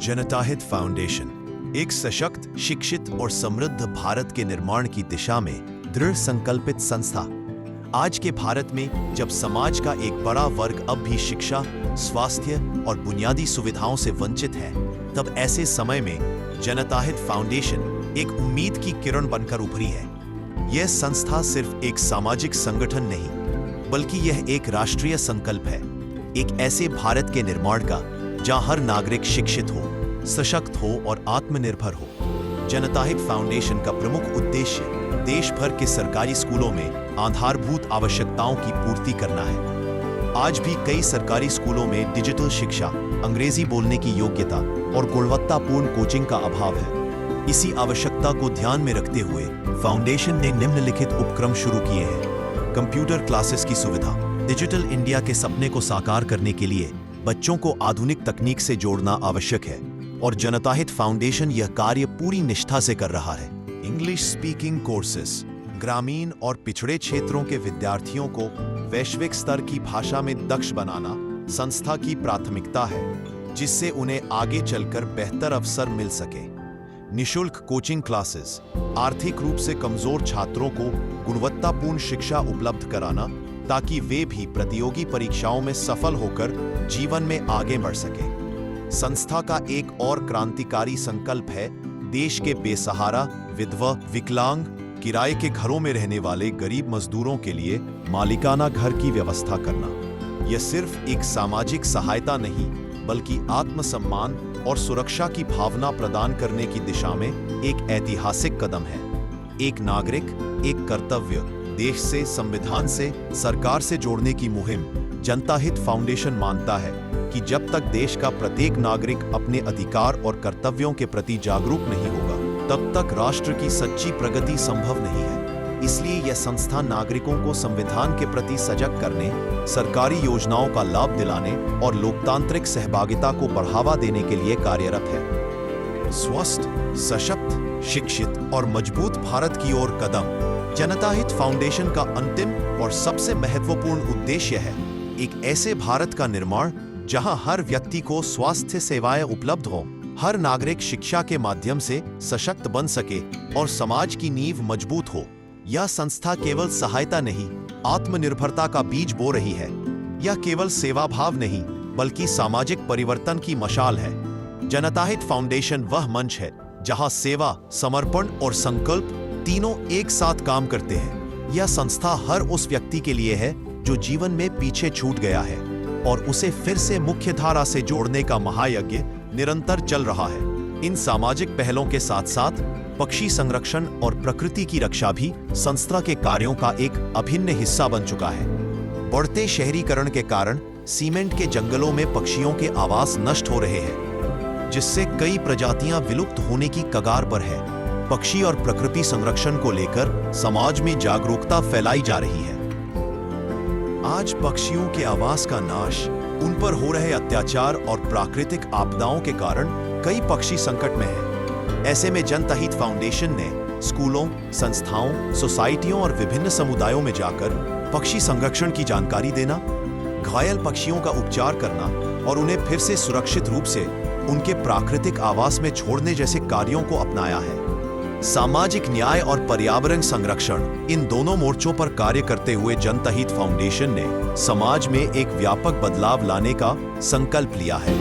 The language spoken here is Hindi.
जनता हित फाउंडेशन एक सशक्त, शिक्षित और समृद्ध भारत के निर्माण की दिशा में दृढ़ संकल्पित संस्था। आज के भारत में जब समाज का एक बड़ा वर्ग अब भी शिक्षा, स्वास्थ्य और बुनियादी सुविधाओं से वंचित है, तब ऐसे समय में जनता हित फाउंडेशन एक उम्मीद की किरण बनकर उभरी है। यह संस्था सिर्फ एक सामाजिक संगठन नहीं, बल्कि यह एक राष्ट्रीय संकल्प है, एक ऐसे भारत के निर्माण का जहां हर नागरिक शिक्षित हो, सशक्त हो और आत्मनिर्भर हो। जनता हित फाउंडेशन का प्रमुख उद्देश्य देश भर के सरकारी स्कूलों में आधारभूत आवश्यकताओं की पूर्ति करना है। आज भी कई सरकारी स्कूलों में डिजिटल शिक्षा, अंग्रेजी बोलने की योग्यता और गुणवत्तापूर्ण कोचिंग का अभाव है। इसी आवश्यकता को ध्यान में रखते हुए फाउंडेशन ने निम्नलिखित उपक्रम शुरू किए हैं। कंप्यूटर क्लासेस की सुविधा। डिजिटल इंडिया के सपने को साकार करने के लिए बच्चों को आधुनिक तकनीक से जोड़ना आवश्यक है और जनता हित फाउंडेशन यह कार्य पूरी निष्ठा से कर रहा है। English speaking courses. ग्रामीण और पिछड़े क्षेत्रों के विद्यार्थियों को वैश्विक स्तर की भाषा में दक्ष बनाना संस्था की प्राथमिकता है, जिससे उन्हें आगे चलकर बेहतर अवसर मिल सके। निशुल्क कोचिंग क्लासेस। आर्थिक रूप से कमजोर छात्रों को गुणवत्तापूर्ण शिक्षा उपलब्ध कराना, ताकि वे भी प्रतियोगी परीक्षाओं में सफल होकर जीवन में आगे बढ़ सके। संस्था का एक और क्रांतिकारी संकल्प है देश के बेसहारा, विधवा, विकलांग, किराए के घरों में रहने वाले गरीब मजदूरों के लिए मालिकाना घर की व्यवस्था करना। यह सिर्फ एक सामाजिक सहायता नहीं, बल्कि आत्मसम्मान और सुरक्षा की भावना प्रदान करने की दिशा में एक ऐतिहासिक कदम है। एक नागरिक, एक कर्तव्य। देश से, संविधान से, सरकार से जोड़ने की मुहिम। जनता हित फाउंडेशन मानता है कि जब तक देश का प्रत्येक नागरिक अपने अधिकार और कर्तव्यों के प्रति जागरूक नहीं होगा, तब तक राष्ट्र की सच्ची प्रगति संभव नहीं है। इसलिए यह संस्था नागरिकों को संविधान के प्रति सजग करने, सरकारी योजनाओं का लाभ दिलाने और लोकतांत्रिक सहभागिता को बढ़ावा देने के लिए कार्यरत है। स्वस्थ, सशक्त, शिक्षित और मजबूत भारत की ओर कदम। जनता हित फाउंडेशन का अंतिम और सबसे महत्वपूर्ण उद्देश्य है एक ऐसे भारत का निर्माण जहां हर व्यक्ति को स्वास्थ्य सेवाएं उपलब्ध हो, हर नागरिक शिक्षा के माध्यम से सशक्त बन सके और समाज की नींव मजबूत हो। यह संस्था केवल सहायता नहीं, आत्मनिर्भरता का बीज बो रही है। यह केवल सेवा भाव नहीं, बल्कि सामाजिक परिवर्तन की मशाल है। जनता हित फाउंडेशन वह मंच है जहां सेवा, समर्पण और संकल्प तीनों एक साथ काम करते हैं। यह संस्था हर उस व्यक्ति के लिए है जो जीवन में पीछे छूट गया है और उसे फिर से मुख्य धारा से जोड़ने का महायज्ञ निरंतर चल रहा है। इन सामाजिक पहलों के साथ साथ पक्षी संरक्षण और प्रकृति की रक्षा भी संस्था के कार्यों का एक अभिन्न हिस्सा बन चुका है। बढ़ते शहरीकरण के कारण सीमेंट के जंगलों में पक्षियों के आवास नष्ट हो रहे हैं, जिससे कई प्रजातियां विलुप्त होने की कगार पर है। पक्षी और प्रकृति संरक्षण को लेकर समाज में जागरूकता फैलाई जा रही है। आज पक्षियों के आवास का नाश, उन पर हो रहे अत्याचार और प्राकृतिक आपदाओं के कारण कई पक्षी संकट में हैं। ऐसे में जनता हित फाउंडेशन ने स्कूलों, संस्थाओं, सोसाइटियों और विभिन्न समुदायों में जाकर पक्षी संरक्षण की जानकारी देना, घायल पक्षियों का उपचार करना और उन्हें फिर से सुरक्षित रूप से उनके प्राकृतिक आवास में छोड़ने जैसे कार्यों को अपनाया है। सामाजिक न्याय और पर्यावरण संरक्षण, इन दोनों मोर्चों पर कार्य करते हुए जनता हित फाउंडेशन ने समाज में एक व्यापक बदलाव लाने का संकल्प लिया है।